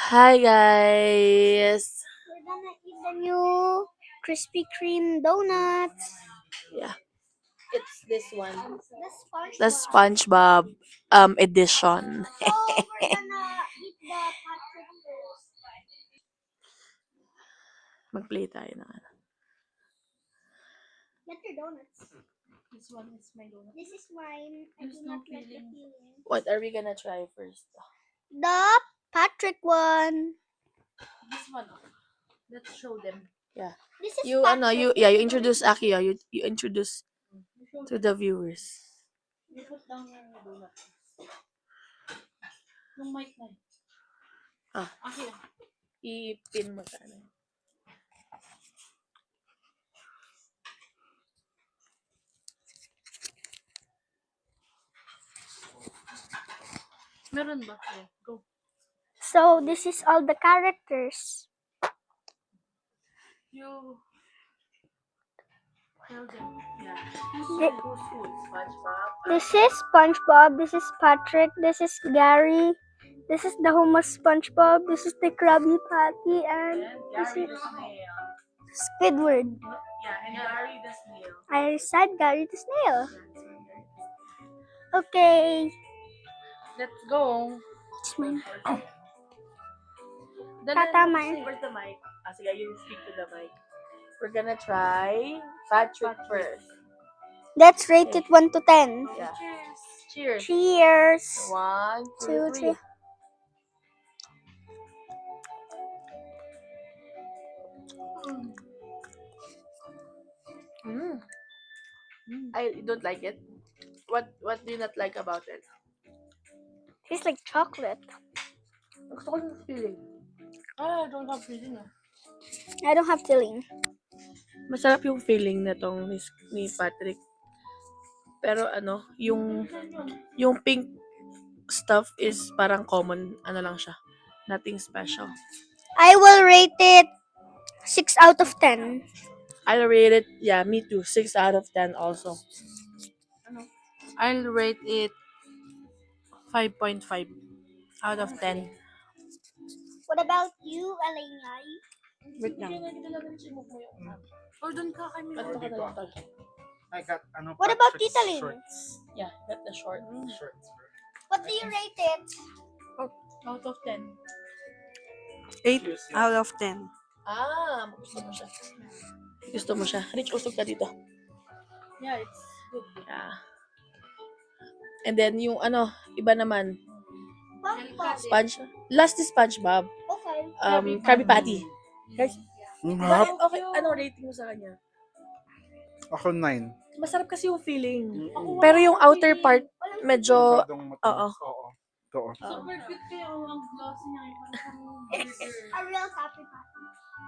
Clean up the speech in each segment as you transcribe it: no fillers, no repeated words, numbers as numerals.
Hi guys. We're gonna eat the new Krispy Kreme donuts. Yeah, it's this one. The The SpongeBob. SpongeBob edition. So we're gonna eat the Patrick first. Mag-play tayo na. Get your donuts. This one is my donut. This is mine. I There's do no not like the feeling. feeling. What are we gonna try first? The Patrick one. This one. Let's show them. Yeah. This is You Patrick. you introduce Aki, you introduce You show to them. the viewers. You put down your donut. Yung mic na. Ah. Okay. I-pin mo sa ano. Meron ba? Yeah, go. So this is all the characters. You tell them. Yeah. Thi- Who's who? SpongeBob. This is SpongeBob. This is Patrick. This is Gary. This is the hummus SpongeBob. This is the Krabby Patty, and And this Gary is the snail. Squidward. Yeah, and Gary the snail. I said Gary the snail. Okay. Let's go. It's mine. Dala Tatama. Where's the mic? Sige, you speak to the mic. We're gonna try Patrick first. Let's rate it 1 to 10. Yeah. Cheers. Cheers. Cheers. 1, 2, 3. 2, 3. Mm. I don't like it. What do you not like about it? Tastes like chocolate. Gusto ko yung feeling. I don't have feeling. I don't have feeling. Masarap yung feeling na tong ni Patrick. Pero yung pink stuff is parang common, lang siya. Nothing special. I will rate it 6 out of 10. I'll rate it, yeah, me too. 6 out of 10 also. I'll rate it 5.5 out of 10. What about you, Elena? Wait lang. Or dun ka kami. Ano ka na lang tol? I got What about Patrick's Tita Lynn? shorts. Yeah, got the short. Shorts. What do you rate it? Out of 10. 8 out of 10. Gusto mo siya. Gusto mo siya. Rich, usog ka dito. Yeah, it's good. Yeah. And then, yung iba naman. Last is SpongeBob. Okay. Krabby Patty. Guys, Hap. okay, rating mo sa kanya? Ako 9. Masarap kasi yung feeling. Pero yung outer part, medyo, Masyadong matamis. oo. Oo. Totoo. Super cute kaya ang glossy niya. Parang burger. A real happy party.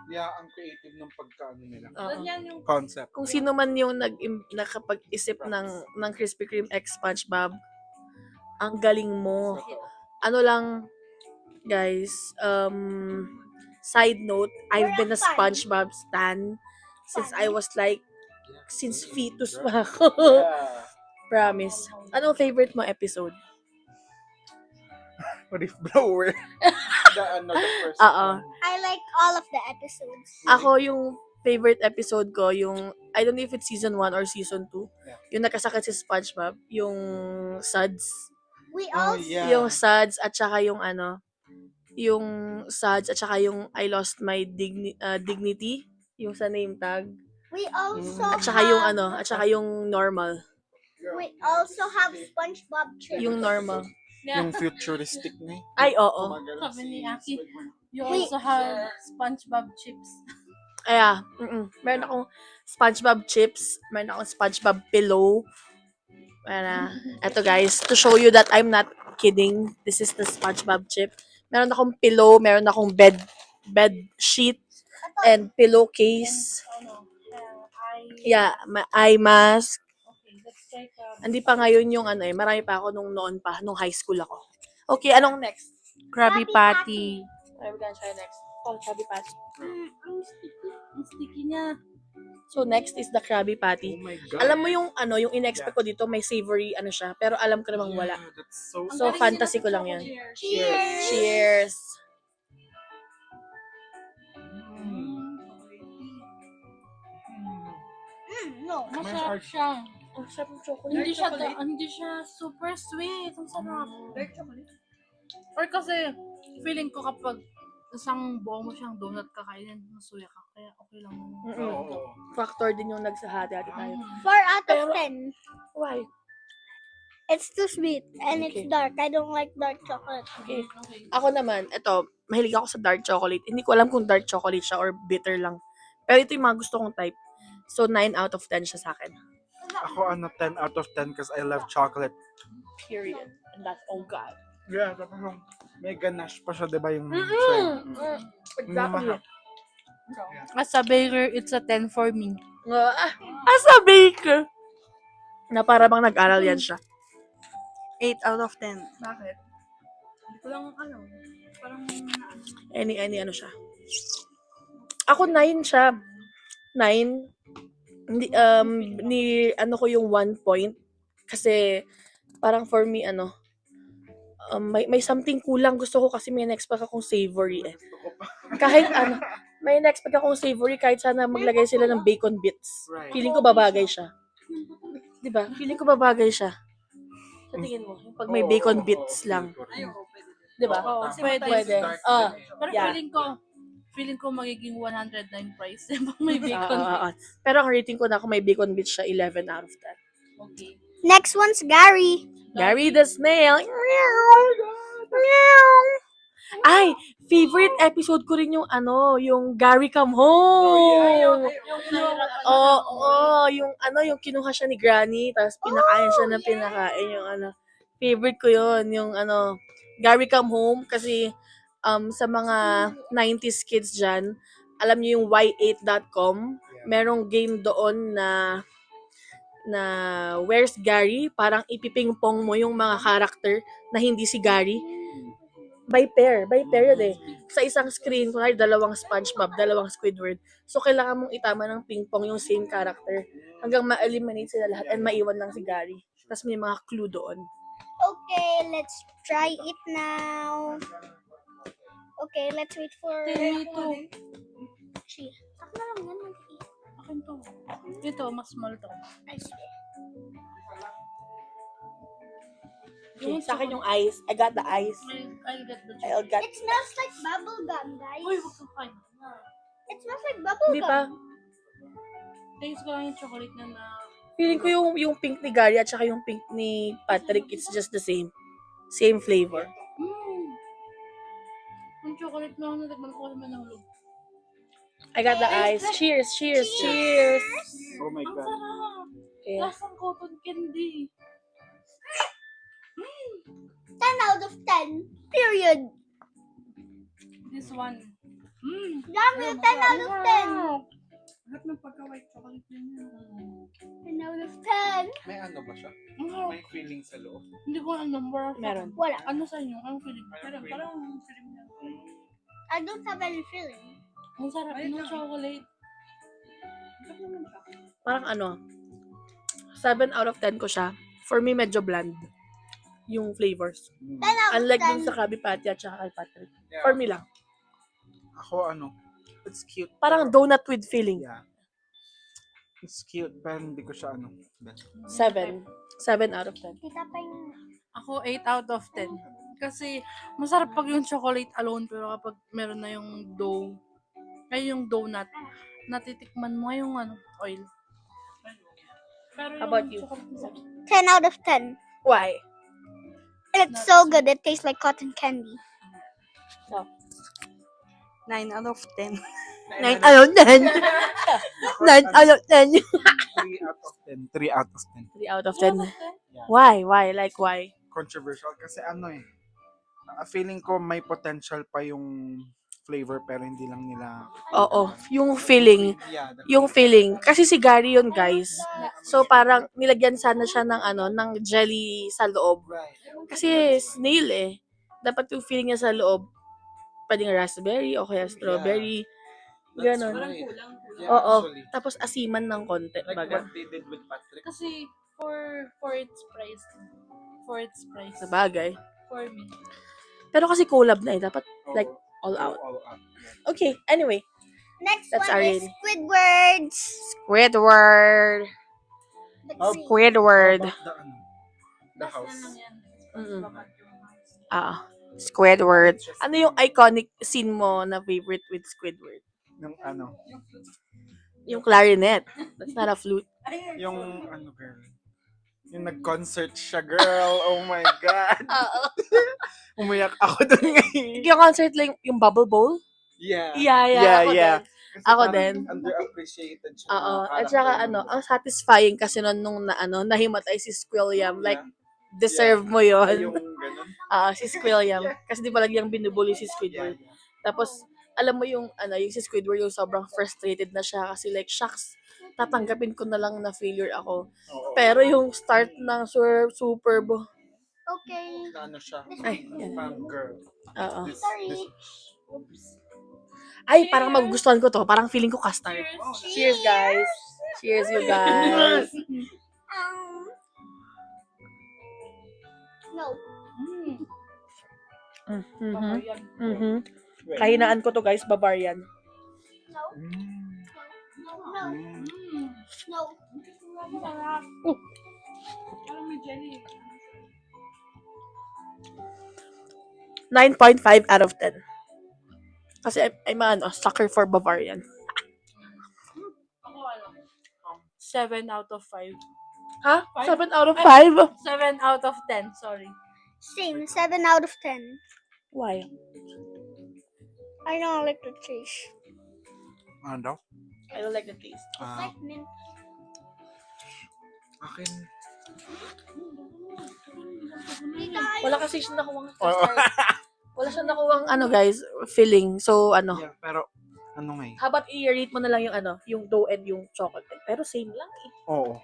Yeah, ang creative ng pagkaano nila. Ganyan yung Concept. Kung sino man yung nakapag-isip ng Krispy Kreme X SpongeBob, ang galing mo. Ano lang, guys, side note, I've been a SpongeBob stan since I was like, since fetus pa ako. Yeah. Promise. Anong favorite mo episode? What if blower? the first Oo. one. I like all of the episodes. Ako, yung favorite episode ko, yung, I don't know if it's season 1 or season 2, Yeah. yung nakasakit si SpongeBob, yung Suds. We Oh, also yeah. Yung Suds at saka yung yung Suds at saka yung I lost my dignity, yung sa name tag. we also At saka yung at saka yung normal. we also have SpongeBob chips. Yung normal. yeah. Yung futuristic na eh. Ay, oo. Gumagalaw Sabi si ni Aki. Squidward. You also have SpongeBob chips. Kaya, meron akong SpongeBob chips, meron akong SpongeBob pillow. Eto guys, to show you that I'm not kidding, this is the SpongeBob chip. Meron akong pillow, meron akong bed sheet, and pillowcase. Yeah, eye mask. Okay, let's try Hindi pa ngayon yung marami pa ako nung high school ako. Okay, anong next? Krabby Patty. What are we gonna try next? Krabby Patty. Ang sticky. Ang sticky niya. So next is the Krabby Patty. Oh my God. Alam mo yung yung in-expect ko dito, may savory siya, pero alam ko namang wala. Yeah, that's so So, fantasy ko lang yan. Cheers. Cheers! Masarap siya. Ang sarap ng chocolate. Hindi siya super sweet. Ang sarap. Dark chocolate? Or kasi, feeling ko kapag isang buo mo siyang donut kakainin, masuya ka. Kaya okay lang. Oo. Factor din yung nagsahati-hati tayo. 4 out of Pero- 10. Why? It's too sweet and Okay. it's dark. I don't like dark chocolate. Okay. Okay. Ako naman, ito, mahilig ako sa dark chocolate. Hindi ko alam kung dark chocolate siya or bitter lang. Pero ito yung mga gusto kong type. So, 9 out of 10 siya sa akin. Ako 10 out of 10 because I love chocolate. Period. And that's all God. Yeah, tapos yung may ganache pa siya, di ba yung Exactly. As a baker, it's a 10 for me. As a baker. Na para bang nag-aral yan siya. 8 out of 10. Bakit? Hindi ko lang alam. Parang Any ano siya. Ako 9 siya. 9. Hindi, ano ko yung 1 point. Kasi, parang for me, may something kulang. Gusto ko kasi may na-expect akong savory eh. Kahit may na-expect akong savory kahit sana maglagay sila ng bacon bits. Right. Feeling ko babagay siya. Diba? Feeling ko babagay siya. Sa tingin mo, yung pag may bacon bits lang. Diba? Oo, pwede. Pwede. Pero Yeah. feeling ko magiging 109 price pag may bacon. Pero ang rating ko na kung may bacon bits siya, 11 out of 10. Okay. Next one's Gary. Gary the Snail. Ay, favorite episode ko rin yung yung Gary Come Home. Yung kinuha siya ni Granny, tapos pinakain siya ng pinakain yung favorite ko yun, yung Gary Come Home, kasi sa mga 90s kids dyan, alam niyo yung y8.com, merong game doon na Where's Gary? Parang ipipingpong mo yung mga character na hindi si Gary. By pair yun eh. Sa isang screen, kunwari dalawang SpongeBob, dalawang Squidward. So, kailangan mong itama ng ping-pong yung same character hanggang ma-eliminate sila lahat and maiwan lang si Gary. Tapos may mga clue doon. Okay, let's try it now. Okay, let's wait for... She. Ako na lang yan. Akin to. Ito, mas small to. I swear. Okay, sa akin yung ice. I got the ice. I'll get the I'll get... It smells like bubble gum, guys. Uy, wag kang kain. It smells like bubble Hindi gum. pa. Taste ko lang yung chocolate na Feeling ko yung pink ni Gary at saka yung pink ni Patrick, it's just the same. Same flavor. Yung chocolate na natikman ko naman nahulog. I got the ice. Cheers, cheers, cheers. Oh my Ang God. sarap! Okay. Lasang cotton candy. 10 out of 10. Period. This one. Dami, 10 out of 10. Lahat ng pagka-white chocolate niya. 10 out of 10. May ano ba siya? Ang May feeling sa loob. Hindi ko alam number. Meron. Wala. Ano sa inyo? Anong feeling? Parang Parang feeling niya. I don't have any feeling. Ang sarap ng chocolate. Parang 7 out of 10 ko siya. For me, medyo bland. Yung flavors. 10 out of Unlike 10. dun sa Krabby Patty at saka kay Patrick. Yeah. For me lang. Ako it's cute. Parang pero- donut with filling. Yeah. It's cute, pero hindi ko siya 7. 7 out of 10. Kita pa yung... Ako 8 out of 10. Kasi masarap pag yung chocolate alone pero kapag meron na yung dough, ay yung donut, natitikman mo yung oil. Pero How about you? chocolate masarap. 10 out of 10. Why? It's so good. It tastes like cotton candy. 9 out of 10. 9 out of 10. 9 out of 10. 3 out of 10. 3 out of 10. 3 out of 10. Why? Why? Like why? Controversial kasi feeling ko may potential pa yung flavor pero hindi lang nila. Oo. Yung feeling. Yeah, Yung feeling. Kasi si Gary yun, guys. So, parang nilagyan sana siya ng ng jelly sa loob. right. Kasi snail eh. Dapat yung feeling niya sa loob, pwedeng raspberry o kaya strawberry. Ganon. Yeah, Oo. actually. Tapos asiman ng konti. Like Baga. what they did with Patrick. Kasi for its price. For its price. Sa bagay. For me. Pero kasi collab na eh. Dapat like Oo. all out. All out. Okay, anyway. Next That's one our is rating. Squidwards. Squidward. How Squidward. about the house? Mm-mm. Squidward. Ano yung iconic scene mo na favorite with Squidward? Yung Yung clarinet. That's not a flute. yung girl. Yung nag-concert siya, girl. Oh my God. Umiyak ako dun ngayon. Yung concert lang, yung Bubble Bowl? Yeah. Yeah, ako din. Kasi Ako parang din. Underappreciated siya. Oo. Mga At saka character ang satisfying kasi nung nahimatay si Squilliam. Like, Yeah. deserve mo Ay, yon. yung ganun. Si Squilliam. Kasi di ba lagi yung binubuli si Yeah, Squidward. yeah. Tapos, alam mo yung si Squidward yung sobrang frustrated na siya kasi like, shucks, tatanggapin ko na lang na failure ako. Oo. Pero yung start ng Superb, Okay. Na ano siya. Ay, yan. Parang girl. Oo. This. Ay, parang magugustuhan ko to. Parang feeling ko custard. Cheers, guys. Cheers, you guys. No. Mm-hmm. Kahinaan ko to, guys. Bavarian. No. Mm. No. Mm. No. Parang may jelly. 9.5 out of 10. Kasi I'm a sucker for Bavarian. Ako 7 out of 5. Ha? Five? 7 out of 5? 7 out of 10, sorry. Same. 7 out of 10. Why? I don't like the taste. Ano daw? I don't like the taste. Mint. Akin. Wala kasi siya nakuwang Oo. custard. Wala siya nakuwang guys, filling. So, Yeah, pero nga eh. how about i-rate mo na lang yung dough and yung chocolate. Pero same lang eh. Oo.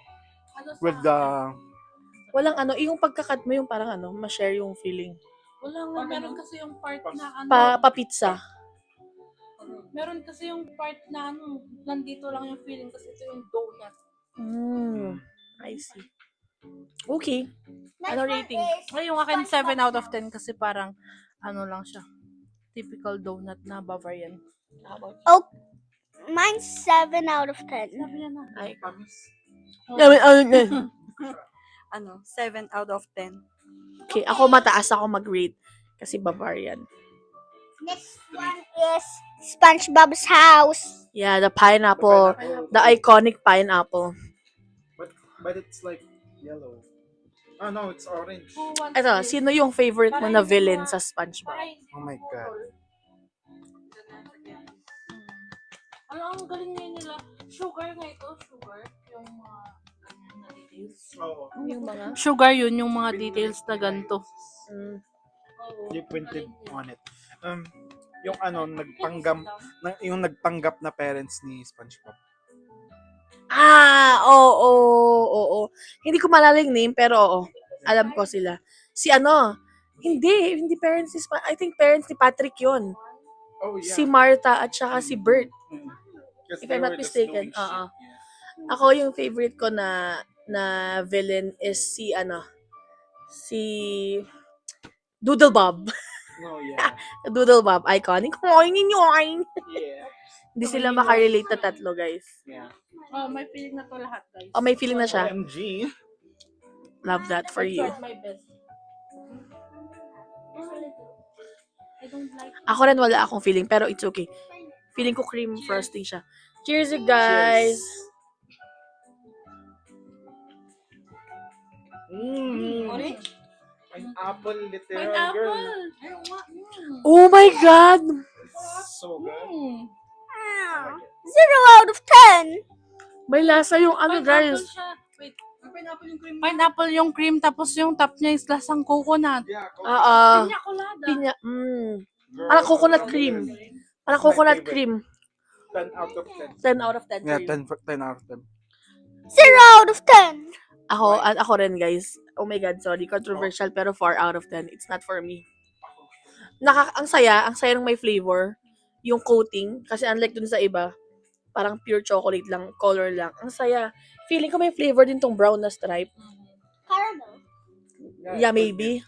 Ano sa With the... Walang yung pagkakat mo yung parang ma-share yung feeling. Wala nga, meron kasi yung part na Pa-pizza. Meron kasi yung part na nandito lang yung feeling kasi ito yung donut. I see. Okay. Ano rating? Ay, yung akin 7 out of 10 kasi parang lang siya. Typical donut na Bavarian. How about you? Oh, mine's 7 out of 10. Sabi niya na. Ay, Ano, 7 out of 10. okay, ako mataas ako mag-rate kasi Bavarian. Next one is SpongeBob's house. Yeah, the pineapple. The iconic pineapple. But it's like yellow. Oh no, it's orange. Who wants Ito, this? sino yung favorite mo na villain sa SpongeBob? Ay, Oh my God. ang galing ngayon nila. Sugar nga ito, sugar. Yung mga ganyan na details. Oo. Yung mga... Sugar yun, yung mga details na ganito. Mm. You printed on it. Yung yung nagpanggap na parents ni SpongeBob. Oo. Hindi ko maalala yung name, pero oo. Alam ko sila. Si hindi parents ni I think parents ni Patrick yun. Oh yeah. Si Martha at saka si Bert. Mm. 'Cause If they I'm not were just mistaken, doing shit. oo. Yeah. Ako yung favorite ko na villain is si Doodle Bob. Oh yeah. Doodle Bob, iconic. Yeah. Hindi sila makarelate na tatlo, guys. Yeah. Oh, may feeling na to lahat, guys. Oh, may feeling na siya. OMG. Love that for I you. tried my best. I don't like Ako rin wala akong feeling, pero it's okay. Feeling ko cream frosting siya. Cheers, you guys! orange. Pineapple, literal Pineapple! girl. Ayaw nga. Oh my God! So good. Ah, 0 out of 10. May lasa yung Pineapple guys. siya. Wait. Pineapple yung cream, tapos yung top niya is lasang coconut. Yeah. Pinya colada. Pinya, Girl, Parang coconut so cream. good. Parang My coconut favorite. cream. 10 out of 10. 10 out of 10 for Yeah, you. 10 out of 10. 0 out of 10. Ako rin, guys. Oh my God, sorry. Controversial, pero 4 out of 10. It's not for me. Ang saya ng may flavor. Yung coating. Kasi unlike dun sa iba, parang pure chocolate lang, color lang. Ang saya. Feeling ko may flavor din tong brown na stripe. Caramel. Yeah, maybe.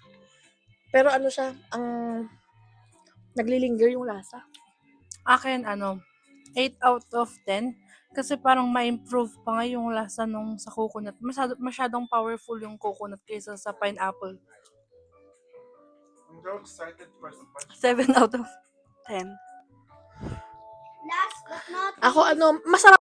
Pero siya, naglilinger yung lasa. Akin, 8 out of 10. Kasi parang ma-improve pa nga yung lasa nung sa coconut. Masyadong powerful yung coconut kaysa sa pineapple. I'm so excited for SpongeBob. 7 out of 10. Last but not Ako, masarap